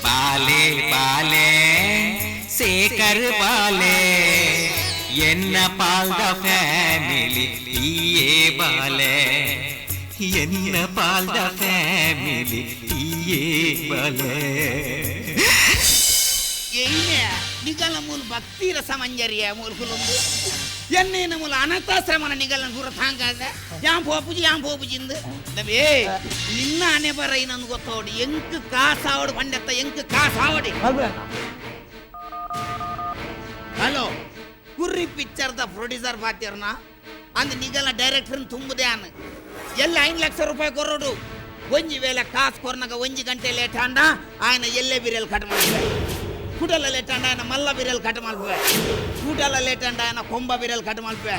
ಬಾಲೆ ಬಾಲೆ ಸೇಕರ್ ಬಾಲೆ ಎನ್ನ ಪಾಲ್ದ ಫ್ಯಾಮಿಲಿ ಈಯೇ ಬಾಲೆ ಎನ್ನ ಪಾಲ್ದ ಫ್ಯಾಮಿಲಿ ಈಯೇ ಬಾಲೆ ಏನೇ ನಿಗಲ ಮೂಲ ಭಕ್ತಿರ ಸಮಂಜರಿಯ ಮೂಲ ಕುಲುಂಬು ಎನ್ನೇನು ಮೂಲ ಅನಾಥಾಶ್ರಮನ ನಿಗಲನ ಗುರ ತಾಂಗಾದ ಯಾಂ ಪೋಪುಜಿಂದು ನವೇ ನಿನ್ನ ಅನೆ ಬರ ಇನ್ನೊಂದು ಗೊತ್ತೋಡಿ ಎಂಕ್ ಕಾಸಾವಡು ಪಂಡೆತ್ತ ಎಂಕ್ ಕಾಸಾವಡಿ ಹಲೋ ಕುರ್ರಿ ಪಿಕ್ಚರ್ದ ಪ್ರೊಡ್ಯೂಸರ್ ಪಾತ್ಯರ್ನ ಅಂದ್ ನಿಗಲ ಡೈರೆಕ್ಟರ್ ತುಂಬುದೇ ಅನ್ ಎಲ್ಲ 5 ಲಕ್ಷ ರೂಪಾಯಿ ಕೊರೋಡು ಒಂಜಿ ವೇಳೆ ಕಾಸು ಕೊರ್ನಾಗ 1 ಗಂಟೆ ಲೇಟ್ ಅಂಡ ఆయన ಎಲ್ಲೇ ಬಿರಿಯಲ್ ಕಟ್ ಮಾಡ್ಬೇ ಕೂಡಲ ಲೇಟ್ ಅಂಡ ఆయన ಮಲ್ಲ ಬಿರಿಯಲ್ ಕಟ್ ಮಾಡ್ಬೇ ಕೂಡಲ ಲೇಟ್ ಅಂಡ ఆయన ಕೊಂಬ ಬಿರಿಯಲ್ ಕಟ್ ಮಾಡ್ಬೇ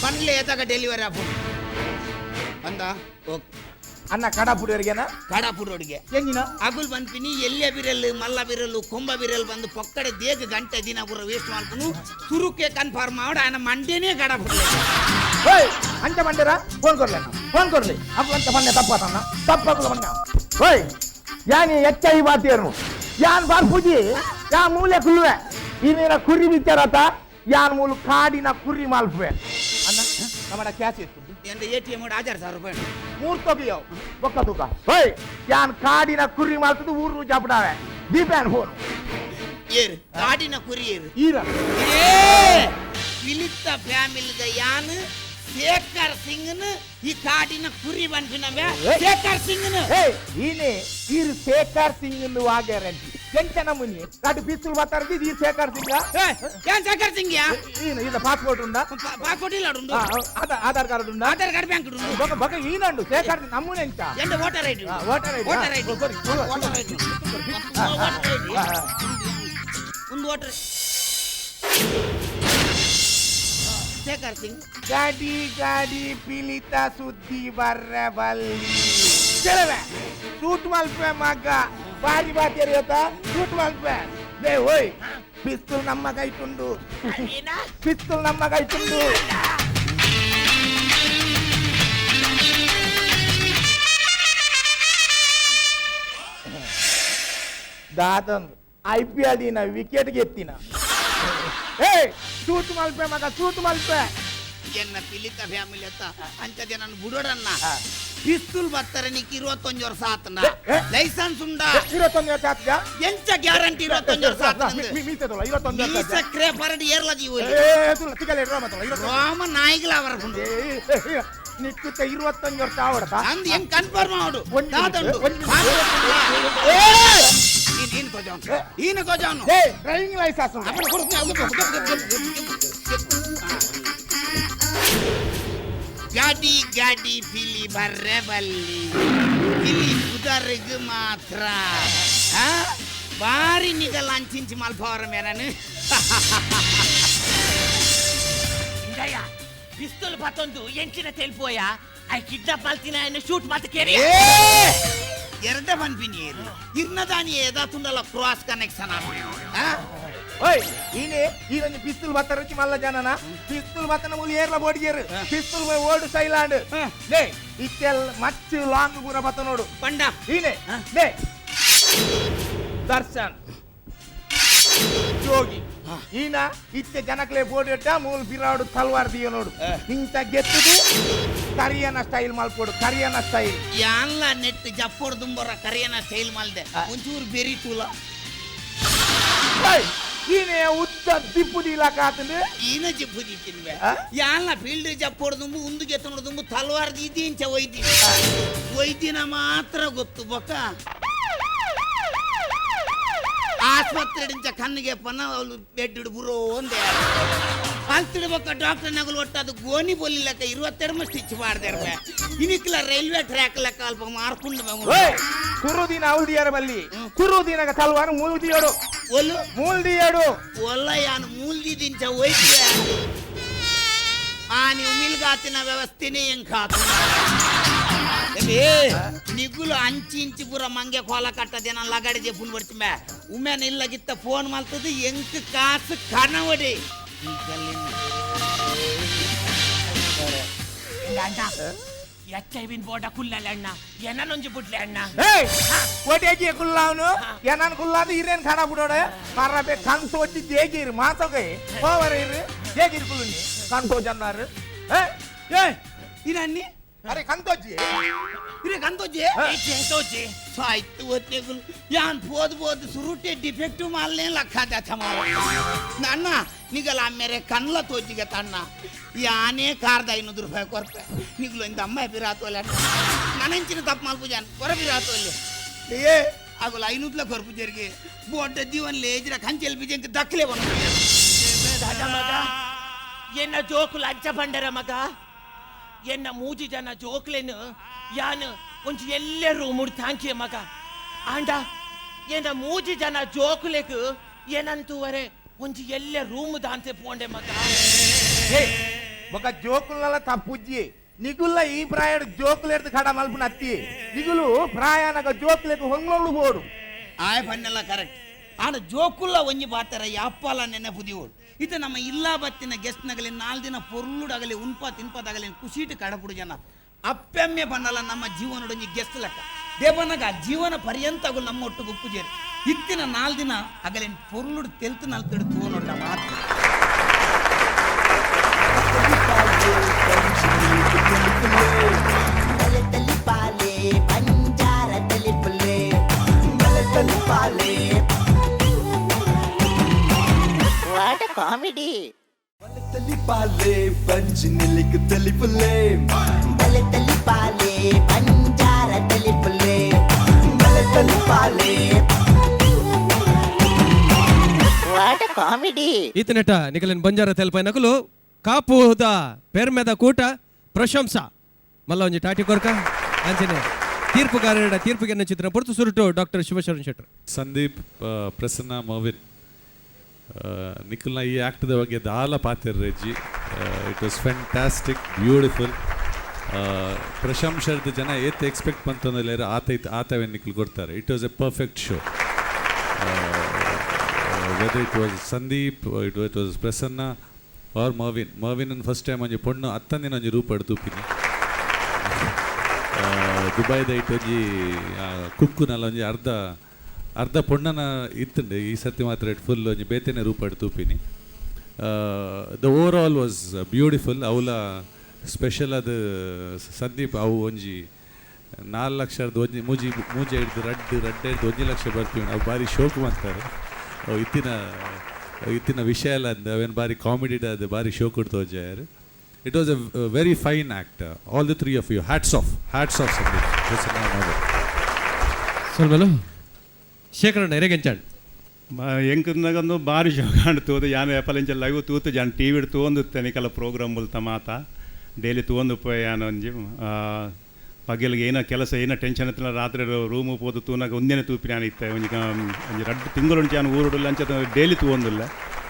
ಪನ್ಲೆ ಎದಾಗ ಡೆಲಿವರಿ ಆಪು ಅಂದ ಓಕೆ ಅನ್ನ ಕಡಾಪುಡಿಯವರಿಗೆನಾ ಕಡಾಪುಡೋಡಿಗೆ ಹೆಂಗಿನ ಅಗುಲ್ ಬಂದ್ಪಿನಿ ಎಲ್ಲೇ ಬಿರಲ್ ಮಲ್ಲ ಬಿರಲ್ ಕೊಂಬ ಬಿರಲ್ ಬಂದು ಪಕ್ಕಡೆ ದೇಗ ಗಂಟೆ ದಿನ ಪೂರ ವೇಸ್ಟ್ ಮಾಡ್ಕೊಂಡು ತುರುಕೆ ಕನ್ಫರ್ಮ್ ಮಾಡಿ ఆయన ಮಂಡೇನೇ ಕಡಾಪುಡ್ಲೆ ಓಯ್ ಅಂಚ ಮಂಡೇರ ಫೋನ್ ಕೊಡ್ಲಿ ಅಪ್ಪ ಅಂಚ ಮಂಡೆ ತಪ್ಪಾತನ್ನ ತಪ್ಪಾಕಲು ಮಂಡ ಓಯ್ ಯಾನಿ ಎಚ್ಚೈ ಬಾತಿಯರು ಯಾನ್ ಬಾರ್ ಪೂಜಿ ಯಾ ಮೂಲೆ ಕುಲ್ವೆ ಇನ್ನೇನ ಕುರಿ ಬಿಚ್ಚಾರತ ಯಾನ್ ಮೂಲ ಕಾಡಿನ ಕುರಿ ಮಾಲ್ಪೆ ಅನ್ನ ನಮ್ಮಡ ಕ್ಯಾಶ್ ಇತ್ತು ಎಂದ ATM ಮಾಡಿ 1000 ರೂಪಾಯಿ ಮೂರ್ತೋಗಿಯೋ ಬೊಕ್ಕ ತೂಕ ಓಯ್ ಯಾನ್ ಕಾಡಿನ ಕುರಿ ಮಾಲ್ತದು ಊರು ಜಾಪಡಾವೆ ದೀಪ್ಯಾನ್ ಫೋನ್ ಏರು ಕಾಡಿನ ಕುರಿ ಏರು ಈರ ಏ ವಿಲಿತ್ತ ಫ್ಯಾಮಿಲಿದ ಯಾನ್ ಶೇಖರ್ ಸಿಂಗ್ನ ಈ ಕಾಡಿನ ಕುರಿ ಬಂದ್ಬಿನವೆ ಶೇಖರ್ ಸಿಂಗ್ನ ಏಯ್ ಈನೆ ಈರ್ ಶೇಖರ್ ಸಿಂಗ್ ವಾಗ್ಯಾರಂಟಿ ಎಂಚನ ಮುನಿ ಕಾಡು ಬಿಸುಲು ಮಾತಾಡ್ದಿ ಈ ಶೇಖರ್ ಸಿಂಗ್ ಏನ್ ಶೇಖರ್ ಸಿಂಗ್ ಯಾ ಈನ ಇದ ಪಾಸ್ಪೋರ್ಟ್ ಉಂಡ ಪಾಸ್ಪೋರ್ಟ್ ಇಲ್ಲ ಉಂಡು ಆಧಾರ್ ಕಾರ್ಡ್ ಉಂಡ ಆಧಾರ್ ಕಾರ್ಡ್ ಬ್ಯಾಂಕ್ ಉಂಡು ಬಕ ಬಕ ಈನಂಡು ಶೇಖರ್ ನಮ್ಮನೆ ಎಂಚ ಎಂದ voter ID voter ID voter ID voter ID ಒಂದು ವೋಟರ್ ಶೇಖರ್ ಸಿಂಗ್ ಗಾಡಿ ಪಿಲಿತ ಸುದ್ದಿ ಬರ್ರೆ ಬಲ್ಲಿ ಕೇಳವೆ ಸೂಟ್ ಮಲ್ಪೆ ಮಗ ಬಾರಿ ಬಾತಿಯರಿ ಇವತ್ತ ಸೂಟ್ ಮಲ್ಪೆ ಲೇ ಓಯ್ ಪಿಸ್ತೂಲ್ ನಮ್ಮ ಕೈತುಂಡು ಪಿಸ್ತೂಲ್ ನಮ್ಮ ಕೈತುಂಡು ದಾದಂದು IPL ದಿನ ವಿಕೆಟ್ ಗೆತ್ತಿನ ಏ ಸೂಟ್ ಮಲ್ಪೆ ಮಗ ಸೂಟ್ ಮಲ್ಪೆ ಎನ್ನ ಪಿಲಿತ ಫ್ಯಾಮಿಲಿ ಅತ್ತ ಅಂಚ ಜನ ಬುಡೋಡನ್ನ ಪಿಸ್ತೂಲ್ ಬರ್ತಾರೆ ನೀಕ್ 21 ವರ್ಷ ಆತನ ಲೈಸೆನ್ಸ್ ಉಂಡ 21 ವರ್ಷ ಆತ್ಗ ಎಂಚ ಗ್ಯಾರಂಟಿ 21 ವರ್ಷ ಆತನ ಮೀಸೆದಲ್ಲ 21 ವರ್ಷ ಮೀಸ ಕ್ರೇಪರಡಿ ಏರ್ಲ ಜೀವ ಏ ತುಲ ತಿಗಲೆ ರೋಮತಲ್ಲ 21 ರಾಮ ನಾಯಿಗಳ ಅವರಕೊಂಡು ನಿಕ್ಕುತ್ತ 25 ವರ್ಷ ಆವಡತ ಅಂದ್ ಹೆಂಗ್ ಕನ್ಫರ್ಮ್ ಮಾಡು ದಾದಂಡು ನೀನು ಕೊಜಾನು ಏ ಡ್ರೈವಿಂಗ್ ಲೈಸೆನ್ಸ್ ಅಪ್ಪನ ಕೊಡ್ತೀನಿ ಗಾಡಿ ಪಿಲಿ ಬರ್ರೆ ಬಲ್ಲಿ ಪಿಲಿ ಕುದರ್ಗ್ ಮಾತ್ರ ಬಾರಿ ನಿಗಲ್ಲ ಅಂಚಿಂಚಿ ಮಲ್ಪವರ ಮೇರನು ಇಂದಯ್ಯ ಪಿಸ್ತೂಲ್ ಪತ್ತೊಂದು ಎಂಚಿನ ತೆಲ್ಪೋಯ ಐ ಕಿಡ್ನಾಪ್ ಮಾಡ್ತೀನಿ ఆయన ಶೂಟ್ ಮಾತ ಕೇರಿ ಎರಡ ಬಂದ್ಬಿನಿ ಇರ್ನದಾನಿ ಏದಾ ತುಂಡಲ ಕ್ರಾಸ್ ಕನೆಕ್ಷನ್ ಓಯ್ ಈನೆ ಈರೊಂದು ಪಿಸ್ತೂಲ್ ಬತ್ತರಚಿ ಮಲ್ಲ ಜನನ ಪಿಸ್ತೂಲ್ ಬತ್ತನ ಮೂಲ ಏರ್ಲ ಬೋಡಿಗೆರು ಪಿಸ್ತೂಲ್ ಓಡು ಸೈಲಾಂಡ್ ಲೇ ಇತ್ತೆಲ್ ಮಚ್ಚು ಲಾಂಗ್ ಪೂರ ಬತ್ತ ನೋಡು ಪಂಡ ಈನೆ ಲೇ ದರ್ಶನ್ ಯೋಗಿ ಈನ ಇತ್ತೆ ಜನಕ್ಲೆ ಬೋಡಿಟ್ಟ ಮೂಲ ಬಿರಾಡು ತಲ್ವಾರ್ ದಿಯ ನೋಡು ಇಂತ ಗೆತ್ತದು ಕರಿಯನ ಸ್ಟೈಲ್ ಮಲ್ಕೊಡು ಕರಿಯನ ಸ್ಟೈಲ್ ಯಾನ್ಲ ನೆಟ್ ಜಪ್ಪೋಡ್ ದುಂಬರ ಕರಿಯನ ಸ್ಟೈಲ್ ಮಲ್ದೆ ಒಂಚೂರು ಬೆರಿತೂಲ ಈನೆ ಉದ್ದ ದಿಪ್ಪುದಿ ಇಲಾಖ ಆತಂದ್ರೆ ಈನ ಜಿಪ್ಪುದಿ ತಿನ್ವೆ ಯಾನ್ಲ ಫೀಲ್ಡ್ ಜಪ್ಪೋಡ್ ದುಂಬು ಉಂದು ಗೆತ್ತೋಡ್ ದುಂಬು ತಲ್ವಾರ್ ದೀದಿ ಇಂಚ ಒಯ್ದಿನ ಮಾತ್ರ ಗೊತ್ತು ಬೊಕ್ಕ ಆಸ್ಪತ್ರೆ ಕಣ್ಣಿಗೆ ಪನ್ನ ಅವಳು ಬೆಡ್ ಬುರೋ ಒಂದೇ ಅಲ್ತಿಡ್ಬೇಕ ಡಾಕ್ಟರ್ ನಗಲು ಒಟ್ಟು ಅದು ಗೋನಿ ಬೋಲಿ ಲೆಕ್ಕ 22 ಸ್ಟಿಚ್ ಮಾಡ್ದೆ ಇನಿಕ್ಲ ರೈಲ್ವೆ ಟ್ರ್ಯಾಕ್ ಲೆಕ್ಕ ಅಲ್ಪ ಮಾರ್ಕೊಂಡು ಕುರುದಿನ ಅವಲ್ದಿಯರ ಬಲ್ಲಿ ಕುರುದಿನ ತಲ್ವಾರ ಮೂಲ್ದಿಯೋಡು ಒಲ್ಲು ಮೂಲ್ದಿಯೋಡು ಒಲ್ಲ ಯಾನು ಮೂಲ್ದಿ ದಿಂಚ ಹೋಯ್ತು ನೀವು ಮಿಲ್ಗಾತಿನ ವ್ಯವಸ್ಥೆನೇ ಹೆಂಗ್ ಕಾತು ನಿಗುಲು ಅಂಚಿ ಇಂಚಿ ಪೂರ ಮಂಗೆ ಕೋಲ ಕಟ್ಟದೇನ ಲಗಾಡಿದೆ ಫುಲ್ ಬರ್ತಿಂಬ ಉಮ್ಯಾನ ಇಲ್ಲಗಿತ್ತ ಫೋನ್ ಮಾಡ್ತದ ಎಂಕ್ ಕಾಸು ಕಣವಡಿ ಎಚ್ಚೈವಿನ ಬೋಟ ಕುಲ್ಲಲ್ಲ ಅಣ್ಣ ಏನೊಂಜಿ ಬಿಡ್ಲೆ ಅಣ್ಣ ಒಟೇಜಿ ಕುಲ್ಲಾವನು ಏನನ್ ಕುಲ್ಲಾದ ಹಿರೇನ್ ಖಾನ ಬಿಡೋಡೆ ಮಾರಬೆ ಕನ್ಸು ಒಟ್ಟಿ ದೇಗಿರ್ ಮಾಸೋಗೆ ಹೋವರ ಇರು ದೇಗಿರ್ ಕುಲ್ಲು ಕನ್ಸೋ ಜನ್ನಾರು ಇದನ್ನಿ ಅರೆ ಕಂತೋಜಿ ಇರೆ ಗಂತೋಜಿ ಎಂತೋಜಿ ಸಾಯ್ತು ಒತ್ತೆಗುಲು ಯಾನ್ ಪೋದು ಸುರುಟೆ ಡಿಫೆಕ್ಟಿವ್ ಮಾಲ್ನೇ ಲಕ್ಕಾದ ಮಾರ ನನ್ನ ನಿಗಲ ಮೇರೆ ಕನ್ಲ ತೋಜಿಗೆ ತನ್ನ ಯಾನೇ ಕಾರ್ದ 500 ರೂಪಾಯಿ ಕೊರ್ಪೆ ನಿಗಲು ಇಂದ ಅಮ್ಮ ಬಿರಾತೋಲೆ ನನಂಚಿನ ತಪ್ಪು ಮಾಲ್ಪುಜಾನ್ ಕೊರ ಬಿರಾತೋಲೆ ಏ ಆಗುಲ 500 ಕೊರ್ಪು ಜರ್ಗೆ ಬೋಡ್ಡ ಜೀವನ್ ಲೇಜ್ರ ಕಂಚೆಲ್ ಬಿಜಂಗೆ ದಕ್ಕಲೆ ಬಂದು ಮಗ ಎನ್ನ ಜೋಕುಲು ಅಂಚ ಬಂಡರ ಮಗ ಎನ್ನ ಮೂಜಿ ಜನ ಜೋಕ್ಲೆನು ಯಾನು ಒಂಚು ಎಲ್ಲರೂ ಮುಡ್ತಾಂಕಿಯ ಮಗ ಆಂಡ ಎನ್ನ ಮೂಜಿ ಜನ ಜೋಕುಲೆಗ್ ಏನಂತುವರೆ ಒಂಚು ಎಲ್ಲ ರೂಮ್ ದಾಂತೆ ಪೋಂಡೆ ಮಗ ఒక జోకుల తప్పుజ్జి నిగుల్ల ఈ ప్రాయుడు జోకులేడు కడ మలుపున అత్తి నిగులు ప్రాయానక జోకులకు ಹೊಂಗ್ಲೊಳ್ಳು ಬೋಡು ಆಯ ಪನ್ನೆಲ್ಲ ಕರೆಕ್ಟ್ ಆಡ ಜೋಕುಲ್ಲ ಒಂಜಿ ಬಾತರ ಯಾಪ್ಪಲ ನೆನೆ ಪುದಿಯೋಡು ಇದು ನಮ್ಮ ಇಲ್ಲ ಬತ್ತಿನ ಗೆಸ್ಟ್ ನಗಲಿ 4 ದಿನ ಪೊರ್ಲುಡಗಲಿ ಉನ್ಪ ತಿನ್ಪದಾಗಲಿ ಕುಸೀಟು ಕಡಪುಡು ಜನ ಅಪ್ಪೆಮ್ಮೆ ಪನ್ನಲ್ಲ ನಮ್ಮ ಜೀವನೊಡೊಂಜಿ ಗೆಸ್ಟ್ ಲೆಕ್ಕ ದೇವನಗ ಜೀವನ ಪರ್ಯಂತಗು ನಮ್ಮ ಒಟ್ಟು ಗುಪ್ಪು ಜೇರಿ ಇತ್ತಿನ 4 ದಿನ ಅಗಲಿ ಪೊರ್ಲುಡು ತೆಲ್ತು ನಲ್ತಿಡು ತೂನೊಡ್ಡ ಮಾತ್ರ ವಾಟ್ ಅ ಕಾಮಿಡಿ. ತಲಿ ಪಾಲೆ ಪಂಚ್ ನಿಲಿಕ್ ತಲಿ ಪುಲ್ಲೆ ಬಲೆ ತಲಿ ಪಾಲೆ ಪಂಜಾರ ತಲಿ ಪುಲ್ಲೆ ಬಲೆ ತಲಿ ಪಾಲೆ ವಾಟ್ ಅ ಕಾಮಿಡಿ. ಈತನೆಟ ನಿಖಲನ್ ಬಂಜಾರ ತೆಲ್ಪೈ ನಕಲು ಕಾಪುದ ಪೆರ್ಮೆದ ಕೂಟ ಪ್ರಶಂಸ ಮಲ್ಲ ಒಂಜಿ ಟಾಟಿ ಕೊರ್ಕ ಅಂಚನೆ ತೀರ್ಪುಗಾರರ ತೀರ್ಪಿಗೆ ಚಿತ್ರ ಪೊರ್ತು ಸುರುಟು ಡಾಕ್ಟರ್ ಶಿವಶರಣ್ ಶೆಟ್ರು. ಸಂದೀಪ್ ಪ್ರಸನ್ನ ಮೋವಿನ್ ನಿಖಲ್ನ ಈ ಆ್ಯಕ್ಟ್ದ ಬಗ್ಗೆ ದಾಲ ಪಾತಿರ್ರೆಜ್ಜಿ ಇಟ್ ವಾಸ್ ಫ್ಯಾಂಟಾಸ್ಟಿಕ್ ಬ್ಯೂಟಿಫುಲ್ ಪ್ರಶಂಸದ ಜನ ಏತ್ ಎಕ್ಸ್ಪೆಕ್ಟ್ ಬಂತಂದ್ರೆ ಆತವೇ ನಿಖಲ್ ಕೊಡ್ತಾರೆ. It was a perfect show. Whether it was Sandeep it was Prasanna or Mervin first time ಒಂಜಿ ಪೊಣ್ಣು ಅತ್ತಂದಿನ ಒಂಜಿ ರೂಪ ತೂಪಿನಿ ದುಬೈದ ಇಟ್ಟೊಂಜಿ ಕುಕ್ಕುನಲ್ಲ ಒಂಜಿ ಅರ್ಧ ಪೊಣ್ಣನ ಇತ್ತುಂಡೆ ಈ ಸರ್ತಿ ಮಾತ್ರ ಫುಲ್ ಒಂಜಿ ಬೇತೆನೆ ರೂಪ ತೂಪಿನಿ. The over all was beautiful. ಅವಲ ಸ್ಪೆಷಲ್ ಅದು ಸಂದೀಪ್ ಅವು ಒಂಜಿ 4 ಲಕ್ಷದ ಒಂಜಿ ಮೂಜೆ ಹಿಡ್ದು ರಡ್ಡೆ ಹಿಡ್ದು 1 ಲಕ್ಷ ಬರ್ತೀವಿ ಅವು ಭಾರಿ ಶೋಕು ಅಂತಾರೆ. ಅವು ಇತ್ತಿನ ವಿಷಯ ಎಲ್ಲ ಅಂದ ಅವೇನು ಭಾರಿ ಕಾಮಿಡಿ ಅದು ಭಾರಿ ಶೋ ಕೊಡ್ತು ಹೋಗ್ಯಾರು. It was a very fine act. All the 3 of you hats off Sandeep ಸ್ವಲ್ಪಲು ಶೇಖರಣ್ಣ ಎರೆಗೆಂಚಾಡ್ ಎಂಕನಾಗೊಂದು ಭಾರಿ ಶೋ ಕಾಣ್ತೋದು ಯಾನು ಎಪ್ಪಲಿಂಚ ಲೈವ್ ತೂತು ಜಾನ್ ಟಿ ವಿ ತೂಂದುತ್ತೆ ನಿಕಲ ಪ್ರೋಗ್ರಾಮ್ ಬಲ್ತ ಮಾತ ಡೈಲಿ ತೂಂದು ಪೋಯ್ ಯಾನು ಒಂಜಿ ಪಗೆಲ್ಗೆ ಏನೋ ಕೆಲಸ ಏನೋ ಟೆನ್ಷನ್ ಇತ್ತಿನ ರಾತ್ರಿ ರೂಮು ಪೋದು ತೂನಾಗ ಒಂದೇನೆ ತೂಪಿ ನಾನು ಇತ್ತೆ ಒಂಜಿ 2 ತಿಂಗಳು ನಾನು ಊರುಡಲ್ಲ ಅಂಚ ಡೈಲಿ ತೂಂದಿಲ್ಲ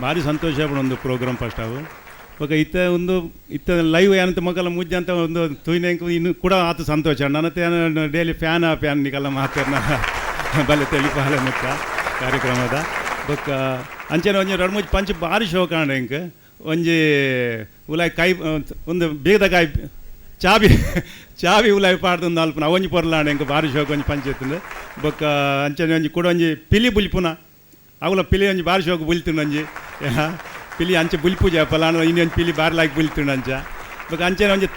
ಭಾರಿ ಸಂತೋಷ ಒಂದು ಪ್ರೋಗ್ರಾಮ್ ಫಸ್ಟ್ ಅವು ఒక ಇತ್ತ ಲೈವ್ ಏನಂತ ಮಗಲ ಮುಜ್ಜೆ ಅಂತ ಒಂದು ತುಯ್ನೆಂಕ್ ಇನ್ನು ಕೂಡ ಆತು ಸಂತೋಷ ನನ್ನ ಡೈಲಿ ಫ್ಯಾನ್ ನಿಕಲ್ಲ ಮಾತಾಡ್ನ ಬಲೆ ತೆಲಿಪಾಲೆ ಮುತ್ತ ಕಾರ್ಯಕ್ರಮದ ಬೊಕ್ಕ ಅಂಚೆನ ಒಂಜಿ 2-3 ಪಂಚ್ ಭಾರಿ ಶೋ ಕಾಣ ಇಂಕ್ ಒಂಜಿ ಉಲಾಯ್ ಕೈ ಒಂದು ಬೇಗದ ಕಾಯಿ ಚಾವಿ ಉಲಾಯ್ ಪಾಡ್ದು ಅಲ್ಪನ ಒಂಜಿ ಪೊರ್ಲಾಣ ಇಂಕ ಭಾರಿ ಶೋಕ ಒಂಜಿ ಪಂಚಾಯತ್ ಬೊಕ್ಕ ಅಂಚನೆ ಒಂಜಿ ಕೂಡ ಒಂಜಿ ಪಿಲಿ ಬುಲ್ಪುನ ಅವಲ ಪಿಲಿ ಒಂಜಿ ಭಾರಿ ಶೋಕ ಬುಲ್ತಿನ ಒಂಜಿ ಪಿಲಿ ಅಂಚೆ ಬುಲ್ಪುಜ ಫಲಾನ ಇನ್ನೊಂದು ಪಿಲಿ ಬಾರ್ಲಾಗಿ ಬುಲ್ತಿಂಡು ಅಂಚ ಬೊಕ್ಕ ಅಂಚೆನ ಒಂಜಿ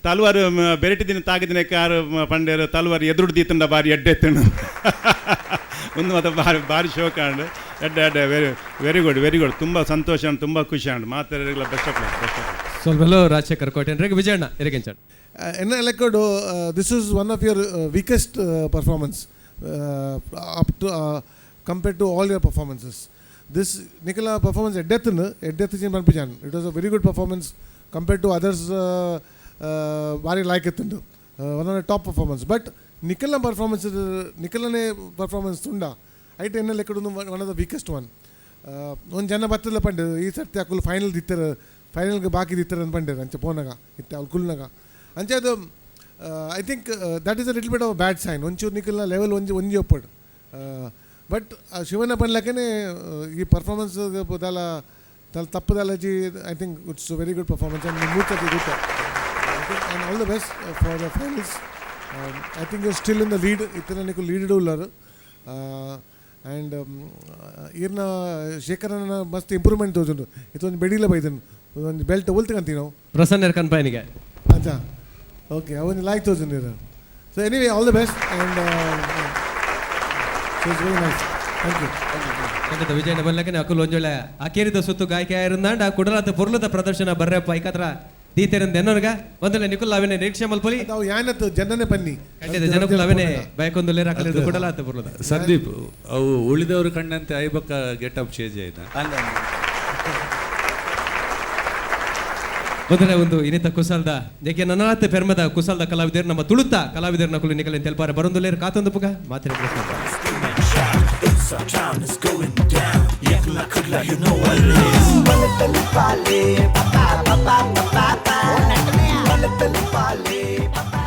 ತಲ್ವಾರು ಬೆರಟಿ ದಿನ ತಾಗಿದಿನ ಕಾರು ಪಂಡೇರು ತಲ್ವಾರು ಎದುರು ದೀತಂಡ ಭಾರಿ ಎಡ್ಡೆತ್ತುಂಡು ಒಂದು ಮತ್ತು ಭಾರಿ ಶೋ ಕಾಂಡು ಎಡ್ಡೆ ವೆರಿ ಗುಡ್ ತುಂಬ ಸಂತೋಷ ತುಂಬ ಖುಷಿ ಅಂಡು ಮಾತಾಡೋರಿಗೆಲ್ಲ ಬೆಸ್ಟ್ ಆಫ್ ಲಕ್. ಸ್ವಲ್ಪಲು ರಾಜಶೇಖರ್ ಕೋಟೆನ್ರಿಗೆ ವಿಜಯಣ್ಣ ಎರೆಗೆಂಚಾಡ್ ಎನ್ನ ಲೆಕ್ಕಡು this is one of your weakest performance up to compared to all your performances. This ನಿಖಲ ಪರ್ಫಾರ್ಮೆನ್ಸ್ ಎಡ್ಡೆತ್ತು ಚೇಂಜ್ ಪನ್ಪಿಜಾನ್. It was a very good performance compared to others. ಭಾರಿ ಲೈಕ್ ಎತ್ತುಂಡು one of the top performance. But ನಿಖಲ್ನ performance ತುಂಡ ಐಟ್ ಎನ್ನ ಲೆಕ್ಕಡು one of the weakest one. ಒಂದು ಜನ ಬತ್ತಲ್ಲ ಪಂಡು ಈ ಸರ್ತಿ ಅಕ್ಕುಲು ಫೈನಲ್ಗೆ ಬಾಕಿ ದಿತ್ತರ ಅಂತ ಪಂಡೇರು ಅಂಚೆ ಪೋನಾಗ ಇತ್ತೆ ಅವ್ರು ಕುಲ್ನಾಗ ಅಂಚೆ ಅದು I think that is a little bit of bad sign. ಒಂಚೂರು ನಿಖಲ್ನ ಲೆವೆಲ್ ಒಂಜಿ ಒಪ್ಪಡು. ಬಟ್ ಶಿವನ ಪನ್ಲಕ್ಕೇ ಈ ಪರ್ಫಾರ್ಮೆನ್ಸ್ ತಪ್ಪದಲ್ಲಜಿ I think it's very good performance and Murthy ಇರುತ್ತೆ. And all the best for the finals. I think you're still in the lead. Itna niku lead ullaru. And irna ಶೇಖರನ ಮಸ್ತ್ ಇಂಪ್ರೂವ್ಮೆಂಟ್ ತೋಜುಂಡು. ಇದೊಂದು ಬೆಡಿಲ ಬೈದನು ಒಂದು ಬೆಲ್ಟ್ ಒಲ್ತಕಂತೀವಿ ನಾವು ಪ್ರಸನ್ನ ಕನ್ಪಾಯನಿಗೆ ಅಜ್ಜ ಓಕೆ ಅವನು like ತೋಜನ್ ನೀರು so anyway all the best and so it's very nice thank you ಖಂಡಿತ ವಿಜಯನ ಬಲ್ಲಕನೆ ಅಕುಲ್ ಒಂಜೊಳ್ಳೆ ಅಕೇರಿದ ಸುತ್ತು ಗಾಯಕ ಇರಂದಾಂಡ ಕುಡಲಾತ ಪೊರ್ಲದ ಪ್ರದರ್ಶನ ಬರ್ರಪ್ಪ ಐಕತ್ರ ದೀತೆರಂದ ಎನ್ನೋರ್ಗ ಒಂದಲ್ಲ ನಿಕುಲ್ ಅವೇನೆ ನಿರೀಕ್ಷೆ ಮಲ್ಪೊಲಿ ಅವು ಯಾನತ್ತು ಜನನೇ ಬನ್ನಿ ಖಂಡಿತ ಜನಕುಲ್ ಅವೇನೆ ಬಯಕೊಂದು ಲೇರಾಕಲಿದ್ದು ಕುಡಲಾತ ಪೊರ್ಲದ ಸಂದೀಪ್ ಅವು ಉಳಿದವರು ಕಂಡಂತೆ ಐಬಕ್ಕ ಗೆಟ್ ಅಪ್ ಚೇಂಜ್ ಆಯ್ತಾ ಮೊದಲೇ ಒಂದು ಇನಿತ ಕುಸಲ್ದ ಏಕೆ ನನ್ನತ್ತೆ ಪೆರ್ಮದ ಕುಸಲ್ದ ಕಲಾವಿದರು ನಮ್ಮ ತುಳುತ್ತ ಕಲಾವಿದರು ನಕಲು ನಿಕಲೆ ತೆಲ್ಪಾರೆ ಬರೊಂದುಲೇರು ಕಾತೊಂದು ಪುಗ ಮಾತ್ರ Palle,